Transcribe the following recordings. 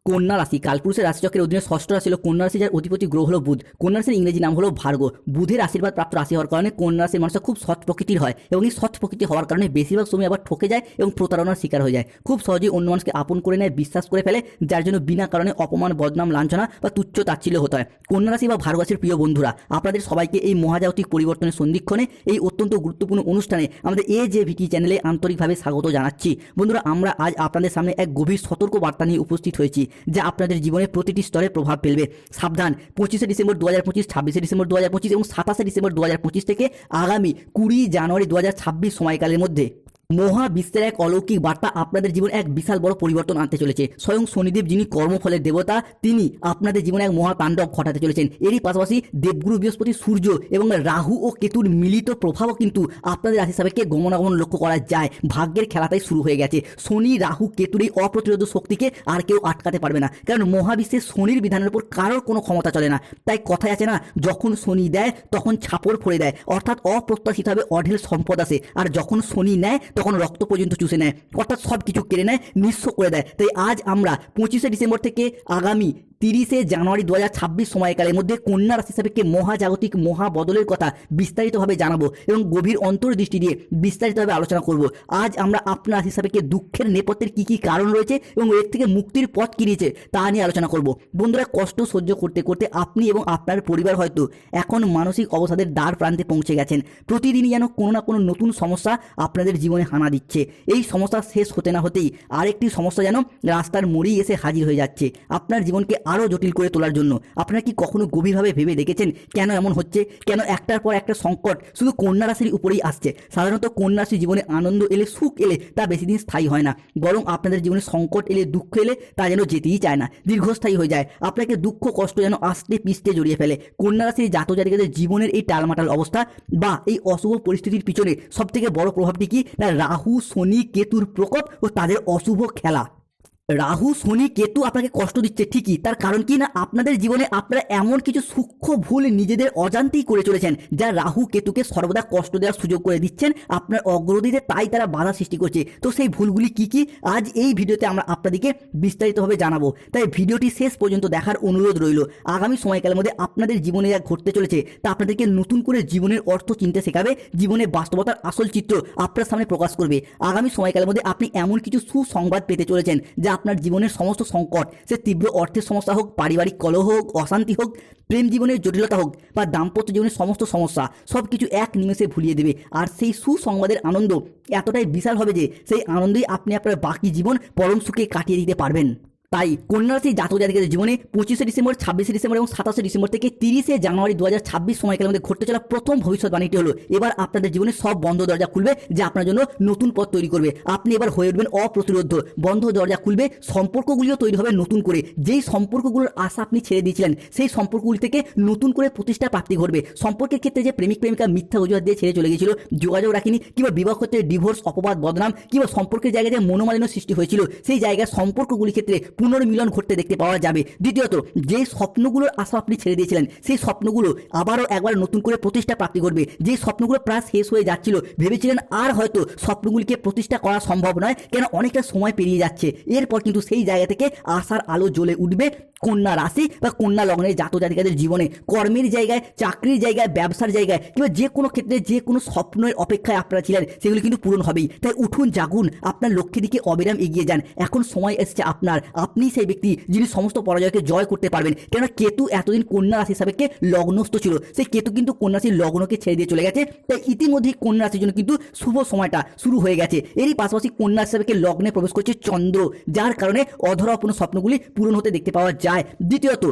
কন্যা রাশি কালপুরুষের রাশিচক্রের অধীনে ষষ্ঠ রাশি হলো কন্যা রাশি, যার অধিপতি গ্রহ হলো বুধ। কন্যা রাশির ইংরেজি নাম হলো ভার্গ। বুধের আশীর্বাদ প্রাপ্ত রাশি হওয়ার কারণে কন্যা রাশির মানুষরা খুব সৎ প্রকৃতির হয় এবং এই সৎ প্রকৃতি হওয়ার কারণে বেশিরভাগ সময় আবার ঠকে যায় এবং প্রতারণার শিকার হয়ে যায়। খুব সহজেই অন্য মানুষকে আপন করে নেয়, বিশ্বাস করে ফেলে, যার জন্য বিনা কারণে অপমান, বদনাম, লাঞ্ছনা বা তুচ্ছ তাচ্ছিল্য হতে হয়। কন্যা রাশি বা ভার্গ রাশির প্রিয় বন্ধুরা, আপনাদের সবাইকে এই মহাজাগতিক পরিবর্তনের সন্ধিক্ষণে এই অত্যন্ত গুরুত্বপূর্ণ অনুষ্ঠানে আমাদের AJVT চ্যানেলে আন্তরিকভাবে স্বাগত জানাচ্ছি। বন্ধুরা, আমরা আজ আপনাদের সামনে এক গভীর সতর্ক বার্তা নিয়ে উপস্থিত হয়েছি, যা আপনাদের জীবনের প্রতিটি স্তরে প্রভাব ফেলবে। সাবধান, 25শে ডিসেম্বর 2025, 26শে ডিসেম্বর 2025 এবং 27শে ডিসেম্বর 2025 থেকে আগামী 20 জানুয়ারি 2026 সময়কালের মধ্যে মহাবিশ্বের এক অলৌকিক বার্তা আপনাদের জীবনে এক বিশাল বড় পরিবর্তন আনতে চলেছে। স্বয়ং শনিদেব, যিনি কর্মফলের দেবতা, তিনি আপনাদের জীবনে এক মহাতাণ্ডব ঘটাতে চলেছেন। এরই পাশাপাশি দেবগুরু বৃহস্পতি, সূর্য এবং রাহু ও কেতুর মিলিত প্রভাবও কিন্তু আপনাদের রাশি সাপেক্ষে গমনাগমন লক্ষ্য করা যায়। ভাগ্যের খেলাটাই শুরু হয়ে গেছে। শনি, রাহু, কেতুর এই অপ্রতিরোধ শক্তিকে আর কেউ আটকাতে পারবে না, কারণ মহাবিশ্বের শনির বিধানের উপর কারোর কোনো ক্ষমতা চলে না। তাই কথায় আছে না, যখন শনি দেয় তখন ছাপড় ফোড়ে দেয়, অর্থাৎ অপ্রত্যাশিতভাবে অঢেল সম্পদ আসে, আর যখন শনি নেয় তখন রক্ত পর্যন্ত চুষে নেয়, অর্থাৎ সব কিছু কেড়ে নেয়, নিঃস্ব করে দেয়। তাই আজ আমরা 25শে ডিসেম্বর থেকে আগামী 30শে জানুয়ারি 2026 সময়কালের মধ্যে কন্যা রাশি সাপেক্ষে মহাজাগতিক মহাবদলের কথা বিস্তারিতভাবে জানাবো এবং গভীর অন্তর্দৃষ্টি দিয়ে বিস্তারিতভাবে আলোচনা করব। আজ আমরা আপনার রাশি সাপেক্ষে দুঃখের নেপথ্যের কী কী কারণ রয়েছে এবং এর থেকে মুক্তির পথ কী রয়েছে তা নিয়ে আলোচনা করব। বন্ধুরা, কষ্ট সহ্য করতে করতে আপনি এবং আপনার পরিবার হয়তো এখন মানসিক অবসাদের দ্বার প্রান্তে পৌঁছে গেছেন। প্রতিদিনই যেন কোনো না কোনো নতুন সমস্যা আপনাদের জীবনে হানা দিচ্ছে। এই সমস্যা শেষ হতে না হতেই আরেকটি সমস্যা যেন রাস্তার মোড়েই এসে হাজির হয়ে যাচ্ছে, আপনার জীবনকে আরও জটিল করে তোলার জন্য। আপনারা কি কখনো গভীরভাবে ভেবে দেখেছেন কেন এমন হচ্ছে? কেন একটার পর একটা সংকট শুধু কন্যা রাশির উপরেই আসছে? সাধারণত কন্যা রাশির জীবনে আনন্দ এলে, সুখ এলে তা বেশি দিন স্থায়ী হয় না, বরং আপনাদের জীবনে সংকট এলে, দুঃখ এলে তা যেন যেতেই চায় না, দীর্ঘস্থায়ী হয়ে যায়। আপনাকে দুঃখ কষ্ট যেন আস্তে পিষ্টে জড়িয়ে ফেলে। কন্যা রাশির জাতক জাতিকাদের জীবনের এই টালমাটাল অবস্থা বা এই অশুভ পরিস্থিতির পিছনে সবথেকে বড় প্রভাবটি কি না, রাহু, শনি, কেতুর প্রকোপ ও তাদের অশুভ খেলা। রাহু, শনি, কেতু আপনাকে কষ্ট দিচ্ছে ঠিকই, তার কারণ কি না, আপনাদের জীবনে আপনারা এমন কিছু সূক্ষ্ম ভুল নিজেদের অজান্তেই করে চলেছেন, যা রাহু কেতুকে সর্বদা কষ্ট দেওয়ার সুযোগ করে দিচ্ছেন আপনার অগ্রগতিতে, তাই তারা বাধা সৃষ্টি করছে। তো সেই ভুলগুলি কি কি আজ এই ভিডিওতে আমরা আপনাদেরকে বিস্তারিতভাবে জানাবো। তাই ভিডিওটি শেষ পর্যন্ত দেখার অনুরোধ রইল। আগামী সময়কালের মধ্যে আপনাদের জীবনে যা ঘটতে চলেছে তা আপনাদেরকে নতুন করে জীবনের অর্থ চিনতে শেখাবে, জীবনের বাস্তবতার আসল চিত্র আপনার সামনে প্রকাশ করবে। আগামী সময়কালের মধ্যে আপনি এমন কিছু সুসংবাদ পেতে চলেছেন, যা আপনার জীবনের সমস্ত সংকট, সে তীব্র অর্থের সমস্যা হোক, পারিবারিক কলহ হোক, অশান্তি হোক, প্রেম জীবনের জটিলতা হোক বা দাম্পত্য জীবনের সমস্ত সমস্যা, সব কিছু এক নিমেষে ভুলিয়ে দেবে। আর সেই সুসংবাদের আনন্দ এতটাই বিশাল হবে যে সেই আনন্দেই আপনি আপনার বাকি জীবন পরম সুখে কাটিয়ে দিতে পারবেন। তাই কন্যা রাশির জাতক জাতিকাদের জীবনে 25শে ডিসেম্বর, 26শে ডিসেম্বর এবং 27শে ডিসেম্বর থেকে 30শে জানুয়ারি 2026 সময়কালের মধ্যে ঘটতে চলা প্রথম ভবিষ্যৎবাণীটি হলো, এবার আপনাদের জীবনে সব বন্ধ দরজা খুলবে, যা আপনার জন্য নতুন পথ তৈরি করবে। আপনি এবার হয়ে উঠবেন অপ্রতিরোধ্য। বন্ধ দরজা খুলবে, সম্পর্কগুলিও তৈরি হবে নতুন করে। যেই সম্পর্কগুলোর আশা আপনি ছেড়ে দিয়েছিলেন, সেই সম্পর্কগুলি থেকে নতুন করে প্রতিষ্ঠা প্রাপ্তি ঘটবে। সম্পর্কের ক্ষেত্রে যে প্রেমিক প্রেমিকা মিথ্যা অজুহাত দিয়ে ছেড়ে চলে গিয়েছিল, যোগাযোগ রাখিনি, কিংবা বিবাহ ক্ষেত্রে ডিভোর্স, অপবাদ, বদনাম, কিংবা সম্পর্কের জায়গায় যে মনোমালিন্য সৃষ্টি হয়েছিল, সেই জায়গায় সম্পর্কগুলির ক্ষেত্রে পুনর্মিলন ঘটতে দেখতে পাওয়া যাবে। দ্বিতীয়ত, যে স্বপ্নগুলোর আশা আপনি ছেড়ে দিয়েছিলেন, সেই স্বপ্নগুলো আবারও একবার নতুন করে প্রতিষ্ঠা প্রাপ্তি করবে। যে স্বপ্নগুলো প্রায় শেষ হয়ে যাচ্ছিল, ভেবেছিলেন আর হয়তো স্বপ্নগুলিকে প্রতিষ্ঠা করা সম্ভব নয়, কেন অনেকটা সময় পেরিয়ে যাচ্ছে, এরপর কিন্তু সেই জায়গা থেকে আশার আলো জ্বলে উঠবে কন্যা রাশি বা কন্যা লগ্নের জাতক জাতিকাদের জীবনে। কর্মের জায়গায়, চাকরির জায়গায়, ব্যবসার জায়গায়, কিংবা যে কোনো ক্ষেত্রে যে কোনো স্বপ্নের অপেক্ষায় আপনারা ছিলেন, সেগুলি কিন্তু পূরণ হবেই। তাই উঠুন, জাগুন, আপনার লক্ষ্যের দিকে অবিরাম এগিয়ে যান। এখন সময় এসেছে আপনার। আপনি সেই ব্যক্তি যিনি সমস্ত পরাজয়কে জয় করতে পারবেন। কেন কেতু এতদিন কন্যা রাশি সাপেক্ষে লগ্নস্থ ছিল, সেই কেতু কিন্তু কন্যা রাশির লগ্নকে ছেড়ে দিয়ে চলে গেছে। তাই ইতিমধ্যেই কন্যা রাশির জন্য কিন্তু শুভ সময়টা শুরু হয়ে গেছে। এরই পাশাপাশি কন্যা রাশি সাপেক্ষে লগ্নে প্রবেশ করছে চন্দ্র, যার কারণে অধরা অপূর্ণ স্বপ্নগুলি পূরণ হতে দেখতে পাওয়া যায়। দ্বিতীয়ত,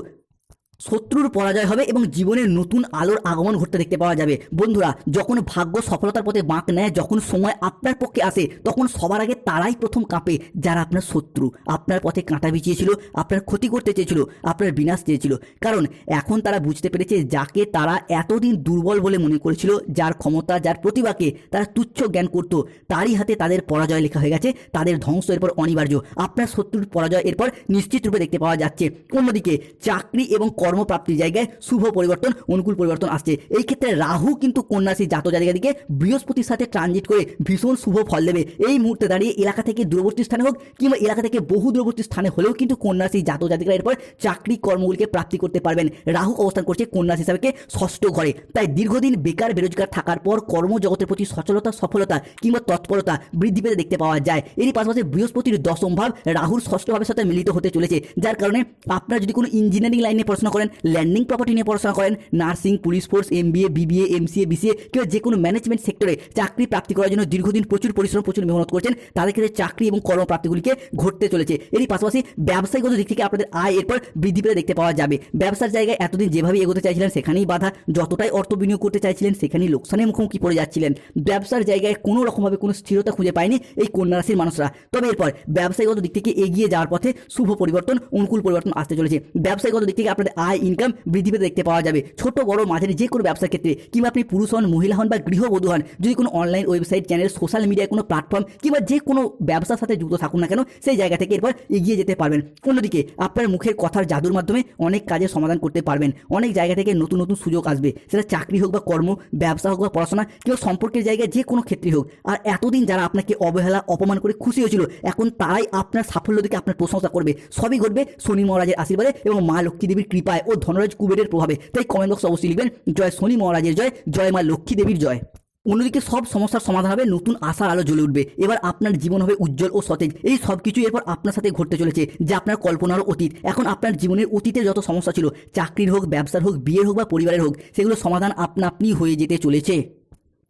শত্রুর পরাজয় হবে এবং জীবনের নতুন আলোর আগমন ঘটতে দেখতে পাওয়া যাবে। বন্ধুরা, যখন ভাগ্য সফলতার পথে বাঁক নেয়, যখন সময় আপনার পক্ষে আসে, তখন সবার আগে তারাই প্রথম কাঁপে যারা আপনার শত্রু, আপনার পথে কাঁটা বিছিয়েছিল, আপনার ক্ষতি করতে চেয়েছিল, আপনার বিনাশ চেয়েছিল। কারণ এখন তারা বুঝতে পেরেছে, যাকে তারা এতদিন দুর্বল বলে মনে করেছিল, যার ক্ষমতা, যার প্রতিভাকে তারা তুচ্ছ জ্ঞান করত, তারই হাতে তাদের পরাজয় লেখা হয়ে গেছে, তাদের ধ্বংস এরপর অনিবার্য। আপনার শত্রুর পরাজয় এরপর নিশ্চিত রূপে দেখতে পাওয়া যাচ্ছে। অন্যদিকে চাকরি এবং কর্মপ্রাপ্তির জায়গায় শুভ পরিবর্তন, অনুকূল পরিবর্তন আসছে। এই ক্ষেত্রে রাহু কিন্তু কন্যা রাশির জাতক জাতিকাদিকে বৃহস্পতির সাথে ট্রানজিট করে ভীষণ শুভ ফল দেবে। এই মুহূর্তে দাঁড়িয়ে এলাকা থেকে দূরবর্তী স্থানে হোক কিংবা এলাকা থেকে বহু দূরবর্তী স্থানে হলেও কিন্তু কন্যা রাশির জাতক জাতিকারা এরপর চাকরি কর্মগুলিকে প্রাপ্তি করতে পারবেন। রাহু অবস্থান করছে কন্যা রাশি হিসাবে ষষ্ঠ ঘরে। তাই দীর্ঘদিন বেকার বেরোজগার থাকার পর কর্মজগতের প্রতি সচলতা, সফলতা কিংবা তৎপরতা বৃদ্ধি পেতে দেখতে পাওয়া যায়। এরই পাশাপাশি বৃহস্পতির দশম ভাব রাহুর ষষ্ঠ ভাবের সাথে মিলিত হতে চলেছে, যার কারণে আপনারা যদি কোনো ইঞ্জিনিয়ারিং লাইনে পড়াশোনা করেন, ল্যান্ডিং প্রপার্টি নিয়ে পড়াশোনা করেন, nursing, police force, MBA, BBA, MCA, BCA কিংবা যে কোনো ম্যানেজমেন্ট সেক্টরে চাকরি প্রাপ্তি করার জন্য দীর্ঘদিন প্রচুর পরিশ্রম, প্রচুর মেহনত করছেন, তাদের ক্ষেত্রে চাকরি এবং কর্মপ্রাপ্তিগুলিকে ঘটতে চলেছে। এরই পাশাপাশি ব্যবসায়িকগত দিক থেকে আপনাদের আয় এরপর বৃদ্ধি পেতে দেখতে পাওয়া যাবে। ব্যবসার জায়গায় এতদিন যেভাবে এগোতে চাইছিলেন সেখানেই বাধা, যতটাই অর্থ বিনিয়োগ করতে চাইছিলেন সেখানেই লোকসানের মুখোমুখি পড়ে যাচ্ছিলেন। ব্যবসার জায়গায় কোনো রকমভাবে কোনো স্থিরতা খুঁজে পায়নি এই কন্যা রাশির মানুষরা। তবে এরপর ব্যবসায়িকগত দিক থেকে এগিয়ে যাওয়ার পথে শুভ পরিবর্তন, অনুকূল পরিবর্তন আসতে চলেছে। ব্যবসায়িকগত দিক থেকে আপনাদের আয়, ইনকাম বৃদ্ধি পেতে দেখতে পাওয়া যাবে। ছোট বড় মাঝারি যে কোনো ব্যবসার ক্ষেত্রে, কিংবা আপনি পুরুষ হন, মহিলা হন বা গৃহবধূ হন, যদি কোনো অনলাইন ওয়েবসাইট, চ্যানেল, সোশ্যাল মিডিয়ায় কোনো প্ল্যাটফর্ম কিংবা যে কোনো ব্যবসার সাথে যুক্ত থাকুন না কেন, সেই জায়গা থেকে এরপর এগিয়ে যেতে পারবেন। অন্যদিকে আপনার মুখের কথার জাদুর মাধ্যমে অনেক কাজের সমাধান করতে পারবেন। অনেক জায়গা থেকে নতুন নতুন সুযোগ আসবে, সেটা চাকরি হোক বা কর্ম, ব্যবসা হোক বা পড়াশোনা কিংবা সম্পর্কের জায়গায় যে কোনো ক্ষেত্রে হোক। আর এতদিন যারা আপনাকে অবহেলা, অপমান করে খুশি হয়েছিল, এখন তারাই আপনার সাফল্য দেখে আপনার প্রশংসা করবে। সবই ঘটবে শনি মহারাজের আশীর্বাদে এবং মা লক্ষ্মী দেবীর কৃপায় ও ধনরাজ কুবেরের প্রভাবে। তাই কমেন্ট বক্সে অবশ্যই লিখবেন জয় শনি মহারাজের জয়, জয় মা লক্ষ্মী দেবীর জয়। অন্যদিকে সব সমস্যার সমাধান হবে, নতুন আশার আলো জ্বলে উঠবে। এবার আপনার জীবন হবে উজ্জ্বল ও সতেজ। এই সব কিছু এরপর আপনার সাথে ঘটতে চলেছে, যা আপনার কল্পনারও অতীত। এখন আপনার জীবনের অতীতে যত সমস্যা ছিল, চাকরির হোক, ব্যবসার হোক, বিয়ের হোক বা পরিবারের হোক, সেগুলো সমাধান আপনা আপনি হয়ে যেতে চলেছে।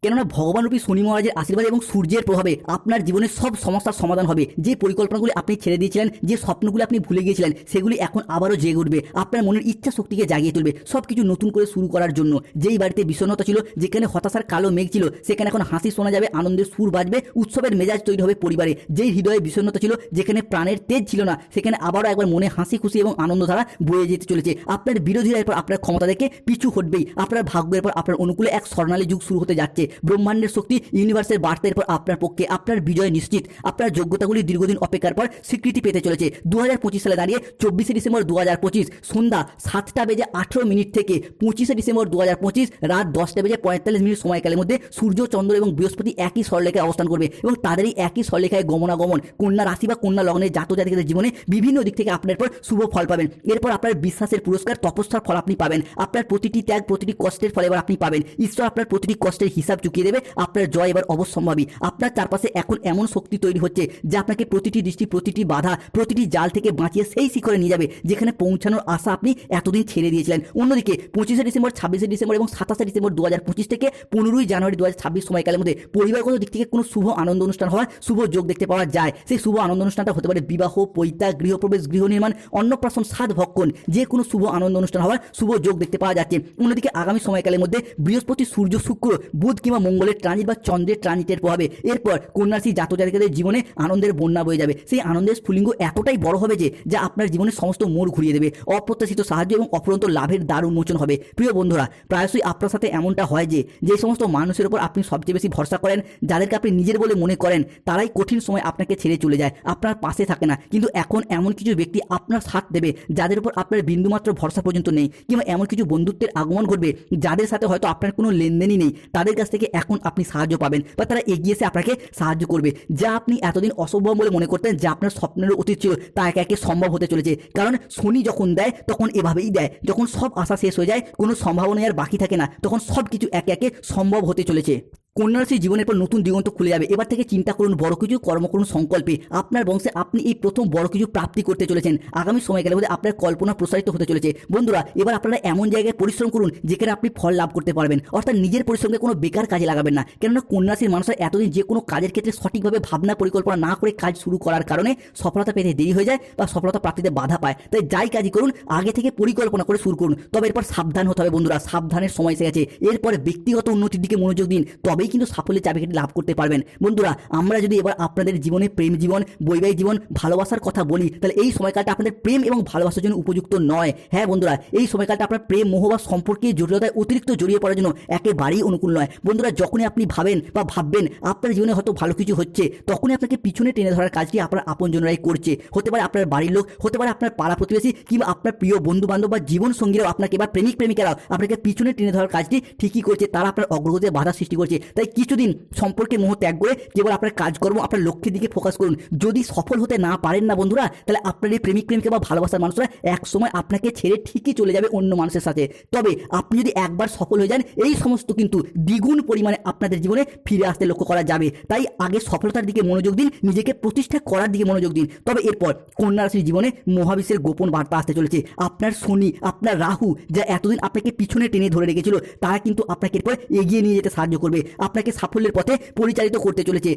কেননা ভগবানরূপী শনি মহারাজের আশীর্বাদ এবং সূর্যের প্রভাবে আপনার জীবনের সব সমস্যার সমাধান হবে। যে পরিকল্পনাগুলি আপনি ছেড়ে দিয়েছিলেন, যে স্বপ্নগুলি আপনি ভুলে গিয়েছিলেন, সেগুলি এখন আবারও জেগে উঠবে। আপনার মনের ইচ্ছা শক্তিকে জাগিয়ে তুলবে সব কিছু নতুন করে শুরু করার জন্য। যেই বাড়িতে বিষণ্ণতা ছিল, যেখানে হতাশার কালো মেঘ ছিল, সেখানে এখন হাসি শোনা যাবে, আনন্দের সুর বাজবে, উৎসবের মেজাজ তৈরি হবে পরিবারে। যেই হৃদয়ে বিষণ্ণতা ছিল, যেখানে প্রাণের তেজ ছিল না, সেখানে আবারও একবার মনে হাসি খুশি এবং আনন্দধারা বয়ে যেতে চলেছে। আপনার বিরোধীরা এরপর আপনার ক্ষমতা দেখে পিছু হটবেই। আপনার ভাগ্যের পর আপনার অনুকূলে এক স্বর্ণালী যুগ শুরু হতে যাচ্ছে। ব্রহ্মাণ্ডের শক্তি, ইউনিভার্সের বার্তা এরপর আপনার পক্ষে, আপনার বিজয় নিশ্চিত। আপনার যোগ্যতাগুলি দীর্ঘদিন অপেক্ষার পর স্বীকৃতি পেতে চলেছে। 2025 সালে দাঁড়িয়ে 24শে ডিসেম্বর 2025 সন্ধ্যা 7:18 থেকে 25শে ডিসেম্বর 2025 রাত 10:45 সময়কালের মধ্যে সূর্য, চন্দ্র এবং বৃহস্পতি একই সরলরেখায় অবস্থান করবে এবং তাদেরই একই সরলরেখায় গমনাগমন কন্যা রাশি বা কন্যা লগ্নের জাতক জাতিকাদের জীবনে বিভিন্ন দিক থেকে আপনার পর শুভ ফল পাবেন। এরপর আপনার বিশ্বাসের পুরস্কার, তপস্যার ফল আপনি পাবেন। আপনার প্রতিটি ত্যাগ, প্রতিটি কষ্টের ফল এবার আপনি পাবেন। ঈশ্বর আপনার প্রতিটি কষ্টের হিসাব চুকিয়ে দেবে। আপনার জয় এবার অবশ্যম্ভাবী। আপনার চারপাশে এখন এমন শক্তি তৈরি হচ্ছে যা আপনাকে প্রতিটি দৃষ্টি, প্রতিটি বাধা, প্রতিটি জাল থেকে বাঁচিয়ে সেই শিখরে নিয়ে যাবে যেখানে পৌঁছানোর আশা আপনি এতদিন ছেড়ে দিয়েছিলেন। অন্যদিকে 25শে ডিসেম্বর, 26শে ডিসেম্বর এবং 27শে ডিসেম্বর 2025 থেকে 15ই জানুয়ারি 2026 সময়কালের মধ্যে পরিবারগত দিক থেকে কোনো শুভ আনন্দ অনুষ্ঠান হওয়ার শুভ যোগ দেখতে পাওয়া যায়। সেই শুভ আনন্দ অনুষ্ঠানটা হতে পারে বিবাহ, পৈতা, গৃহপ্রবেশ, গৃহ নির্মাণ, অন্নপ্রাশন, সাধ ভক্ষণ, যে কোনো শুভ আনন্দ অনুষ্ঠান হওয়ার শুভ যোগ দেখতে পাওয়া যাচ্ছে। অন্যদিকে আগামী সময়কালের মধ্যে বৃহস্পতি, সূর্য, শুক্র, বুধ কিংবা মঙ্গলের ট্রানজিট বা চন্দ্রের ট্রানজিটের প্রভাবে এরপর কন্যা রাশি জাতক জাতিকাদের জীবনে আনন্দের বন্যা বয়ে যাবে। সেই আনন্দের স্ফুলিঙ্গ এতটাই বড় হবে যে যা আপনার জীবনের সমস্ত মোড় ঘুরিয়ে দেবে। অপ্রত্যাশিত সাহায্য এবং অফুরন্ত লাভের দ্বার উন্মোচন হবে। প্রিয় বন্ধুরা, প্রায়শই আপনার সাথে এমনটা হয় যে সমস্ত মানুষের উপর আপনি সবচেয়ে বেশি ভরসা করেন, যাদেরকে আপনি নিজের বলে মনে করেন, তারাই কঠিন সময় আপনাকে ছেড়ে চলে যায়, আপনার পাশে থাকে না। কিন্তু এখন এমন কিছু ব্যক্তি আপনার সাথ দেবে যাদের উপর আপনার বিন্দুমাত্র ভরসা পর্যন্ত নেই, কিংবা এমন কিছু বন্ধুত্বের আগমন ঘটবে যাদের সাথে হয়তো আপনার কোনো লেনদেনই নেই, তাদের কাছ থেকে এখন আপনি সাহায্য পাবেন বা তারা এগিয়ে এসে আপনাকে সাহায্য করবে। যা আপনি এতদিন অসম্ভব বলে মনে করতেন, যা আপনার স্বপ্নেরও অতীত ছিল, তা একে একে সম্ভব হতে চলেছে। কারণ শনি যখন দেয় তখন এভাবেই দেয়। যখন সব আশা শেষ হয়ে যায়, কোনো সম্ভাবনা আর বাকি থাকে না, তখন সব কিছু একে একে সম্ভব হতে চলেছে। কন্যা রাশির জীবনের পর নতুন দিগন্ত খুলে যাবে। এবার থেকে চিন্তা করুন বড় কিছু, কর্ম করুন সংকল্পে। আপনার বংশে আপনি এই প্রথম বড় কিছু প্রাপ্তি করতে চলেছেন। আগামী সময়কালের মধ্যে আপনার কল্পনা প্রসারিত হতে চলেছে। বন্ধুরা, এবার আপনারা এমন জায়গায় পরিশ্রম করুন যেখানে আপনি ফল লাভ করতে পারবেন। অর্থাৎ নিজের পরিশ্রমকে কোনো বেকার কাজে লাগাবেন না। কেননা কন্যা রাশির মানুষরা এতদিন যে কোনো কাজের ক্ষেত্রে সঠিকভাবে ভাবনা পরিকল্পনা না করে কাজ শুরু করার কারণে সফলতা পেতে দেরি হয়ে যায় বা সফলতা প্রাপ্তিতে বাধা পায়। তাই যাই কাজই করুন আগে থেকে পরিকল্পনা করে শুরু করুন। তবে এরপর সাবধান হতে হবে বন্ধুরা, সাবধানের সময় এসে গেছে। এরপরে ব্যক্তিগত উন্নতির দিকে মনোযোগ দিন, তবেই তবেই কিন্তু সাফল্যের চাবিকাঠি লাভ করতে পারবেন। বন্ধুরা, আমরা যদি এবার আপনাদের জীবনে প্রেম জীবন, বৈবাহিক জীবন, ভালোবাসার কথা বলি, তাহলে এই সময়কালটা আপনাদের প্রেম এবং ভালোবাসার জন্য উপযুক্ত নয়। হ্যাঁ বন্ধুরা, এই সময়কালটা আপনার প্রেম মোহ বা সম্পর্কে জটিলতায় অতিরিক্ত জড়িয়ে পড়ার জন্য একেবারেই অনুকূল নয়। বন্ধুরা, যখনই আপনি ভাবেন বা ভাববেন আপনার জীবনে হয়তো ভালো কিছু হচ্ছে, তখনই আপনাকে পিছনে টেনে ধরার কাজটি আপনার আপনজনরাই করছে। হতে পারে আপনার বাড়ির লোক, হতে পারে আপনার পাড়া প্রতিবেশী, কিংবা আপনার প্রিয় বন্ধু বান্ধব বা জীবন সঙ্গীরাও আপনাকে বা প্রেমিক প্রেমিকারাও আপনাকে পিছনে টেনে ধরার কাজটি ঠিকই করছে। তারা আপনার অগ্রগতিতে বাধা সৃষ্টি করছে। তাই কিছুদিন সম্পর্কের মোহ ত্যাগ করে কেবল আপনার কাজকর্ম, আপনার লক্ষ্যের দিকে ফোকাস করুন। যদি সফল হতে না পারেন না বন্ধুরা, তাহলে আপনার এই প্রেমিক প্রেমিকা বা ভালোবাসার মানুষরা এক সময় আপনাকে ছেড়ে ঠিকই চলে যাবে অন্য মানুষের সাথে। তবে আপনি যদি একবার সফল হয়ে যান, এই সমস্ত কিন্তু দ্বিগুণ পরিমাণে আপনাদের জীবনে ফিরে আসতে লক্ষ্য করা যাবে। তাই আগে সফলতার দিকে মনোযোগ দিন, নিজেকে প্রতিষ্ঠা করার দিকে মনোযোগ দিন। তবে এরপর কন্যা রাশির জীবনে মহাবিশ্বের গোপন বার্তা আসতে চলেছে। আপনার শনি, আপনার রাহু, যা এতদিন আপনাকে পিছনে টেনে ধরে রেখেছিল, তারা কিন্তু আপনাকে এরপর এগিয়ে নিয়ে যেতে সাহায্য করবে, আপনাকে সাফল্যের পথে পরিচালিত করতে চলেছে।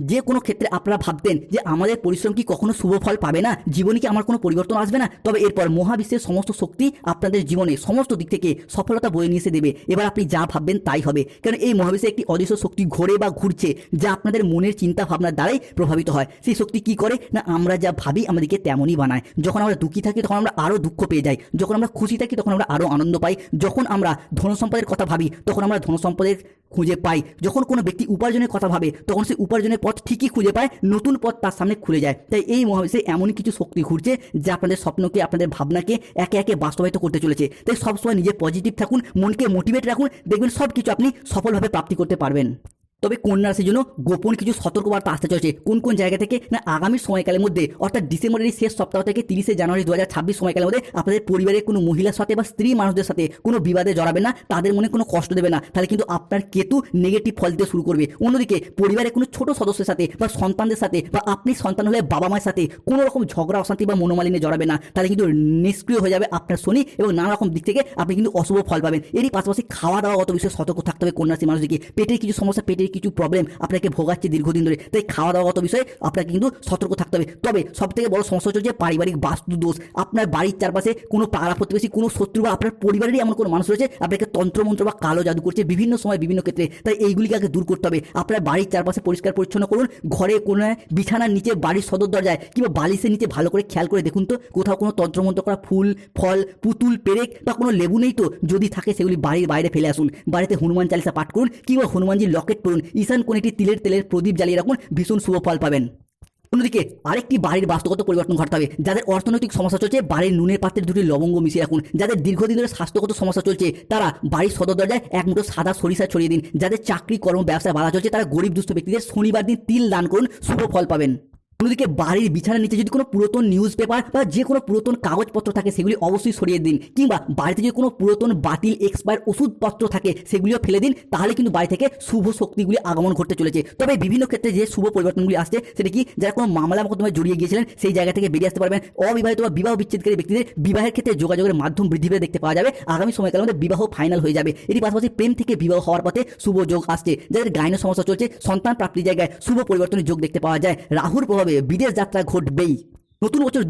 যে কোনো ক্ষেত্রে আপনারা ভাবতেন যে আমাদের পরিশ্রম কি কখনো শুভ ফল পাবে না, জীবনে কি আমার কোনো পরিবর্তন আসবে না, তবে এরপর মহাবিশ্বের সমস্ত শক্তি আপনাদের জীবনে সমস্ত দিক থেকে সফলতা বয়ে নিয়ে এসে দেবে। এবার আপনি যা ভাববেন তাই হবে, কারণ এই মহাবিশ্বে একটি অদৃশ্য শক্তি ঘোরে বা ঘুরছে, যা আপনাদের মনের চিন্তা ভাবনার দ্বারাই প্রভাবিত হয়। সেই শক্তি কি করে না, আমরা যা ভাবি আমাদেরকে তেমনই বানায়। যখন আমরা দুঃখী থাকি তখন আমরা আরও দুঃখ পেয়ে যাই, যখন আমরা খুশি থাকি তখন আমরা আরও আনন্দ পাই, যখন আমরা ধন সম্পদের কথা ভাবি তখন আমরা ধন সম্পদের খুঁজে পাই, যখন কোনো ব্যক্তি উপার্জনের কথা ভাবে তখন সে উপার্জনের পথ ঠিকই খুঁজে পায়, নতুন পথ তার সামনে খুলে যায়। তাই এই মহাবিশ্বে এমনই কিছু শক্তি ঘুরছে যা আপনাদের স্বপ্নকে, আপনাদের ভাবনাকে একে একে বাস্তবায়িত করতে চলেছে। তাই সবসময় নিজে পজিটিভ থাকুন, মনকে মোটিভেট রাখুন, দেখবেন সব কিছু আপনি সফলভাবে প্রাপ্তি করতে পারবেন। তবে কন্যা রাশির জন্য গোপন কিছু সতর্কবার্তা আসতে চলেছে। কোন কোন জায়গা থেকে না, আগামী সময়কালের মধ্যে অর্থাৎ ডিসেম্বরের শেষ সপ্তাহ থেকে 30শে জানুয়ারি 2026 সময়কালের মধ্যে আপনাদের পরিবারের কোনো মহিলার সাথে বা স্ত্রী মানুষদের সাথে কোনো বিবাদে জড়াবে না, তাদের মনে কোনো কষ্ট দেবে না, তাহলে কিন্তু আপনার কেতু নেগেটিভ ফল দিতে শুরু করবে। অন্যদিকে পরিবারের কোনো ছোট সদস্যের সাথে বা সন্তানদের সাথে বা আপনি সন্তান হলে বাবা মায়ের সাথে কোনো রকম ঝগড়া অশান্তি বা মনোমালিন্যে জড়াবে না, তাহলে কিন্তু নিষ্ক্রিয় হয়ে যাবে আপনার শনি এবং নানা রকম দিক থেকে আপনি কিন্তু অশুভ ফল পাবেন। এরই পাশাপাশি খাওয়া দাওয়াগত বিষয়ে সতর্ক থাকতে হবে কন্যা রাশির মানুষদেরকে। পেটের কিছু সমস্যা, পেটের কিছু প্রবলেম আপনাকে ভোগাচ্ছে দীর্ঘদিন ধরে, তাই খাওয়া দাওয়াগত বিষয়ে আপনাকে কিন্তু সতর্ক থাকতে হবে। তবে সব থেকে বড় সমস্যা হচ্ছে পারিবারিক বাস্তু দোষ। আপনার বাড়ির চারপাশে কোনো পাড়া প্রতিবেশী, কোনো শত্রু বা আপনার পরিবারেরই এমন কোনো মানুষ রয়েছে আপনাকে তন্ত্রমন্ত্র বা কালো জাদু করছে বিভিন্ন সময় বিভিন্ন ক্ষেত্রে, তাই এইগুলিকে আগে দূর করতে হবে। আপনার বাড়ির চারপাশে পরিষ্কার পরিচ্ছন্ন করুন, ঘরে কোনো বিছানার নিচে, বাড়ির সদর দরজায় কিংবা বালিশের নিচে ভালো করে খেয়াল করে দেখুন তো কোথাও কোনো তন্ত্রমন্ত্র করা ফুল, ফল, পুতুল, পেরেক বা কোনো লেবু নেই তো, যদি থাকে সেগুলি বাড়ির বাইরে ফেলে আসুন। বাড়িতে হনুমান চালিসা পাঠ করুন কিংবা হনুমানজির লকেট পড়ুন, ঈশান কোণে একটি তেলের প্রদীপ জ্বালিয়ে রাখুন, ভীষণ শুভ ফল পাবেন। অন্যদিকে আরেকটি বাড়ির বাস্তুগত পরিবর্তন ঘটাতে হবে। যাদের অর্থনৈতিক সমস্যা চলছে, বাড়ির নুনের পাত্রে দুটি লবঙ্গ মিশিয়ে রাখুন। যাদের দীর্ঘদিন ধরে স্বাস্থ্যগত সমস্যা চলছে, তারা বাড়ির সদর দরজায় এক মুঠো সাদা সরিষা ছড়িয়ে দিন। যাদের চাকরি, কর্ম, ব্যবসায় বাধা চলছে, তারা গরিব দুস্থ ব্যক্তিদের শনিবার দিন তিল দান করুন, শুভ ফল পাবেন। অন্যদিকে বাড়ির বিছানার নিচে যদি কোনো পুরাতন নিউজ পেপার বা যে কোনো পুরাতন কাগজপত্র থাকে সেগুলি অবশ্যই সরিয়ে দিন, কিংবা বাড়িতে যদি কোনো পুরাতন বাতিল এক্সপায়ার ওষুধপত্র থাকে সেগুলিও ফেলে দিন, তাহলে কিন্তু বাড়ি থেকে শুভ শক্তিগুলি আগমন ঘটতে চলেছে। তবে বিভিন্ন ক্ষেত্রে যে শুভ পরিবর্তনগুলি আসছে সেটা কি, যারা কোনো মামলা মোকদ্দমায় জড়িয়ে গিয়েছিলেন সেই জায়গা থেকে বেরিয়ে আসতে পারবেন। অবিবাহিত বা বিবাহ বিচ্ছেদকারী ব্যক্তিদের বিবাহের ক্ষেত্রে যোগাযোগের মাধ্যম বৃদ্ধি পেতে দেখতে পাওয়া যাবে। আগামী সময়কালের মধ্যে বিবাহ ফাইনাল হয়ে যাবে। এর পাশাপাশি প্রেম থেকে বিবাহ হওয়ার পথে শুভ যোগ আসছে। যাদের গাইন সমস্যা চলছে, সন্তান প্রাপ্তির জায়গায় শুভ পরিবর্তনের যোগ দেখতে পাওয়া যায়। রাহুর প্রভাবে বিদেশ যাত্রা ঘটবেই। নতুন বছর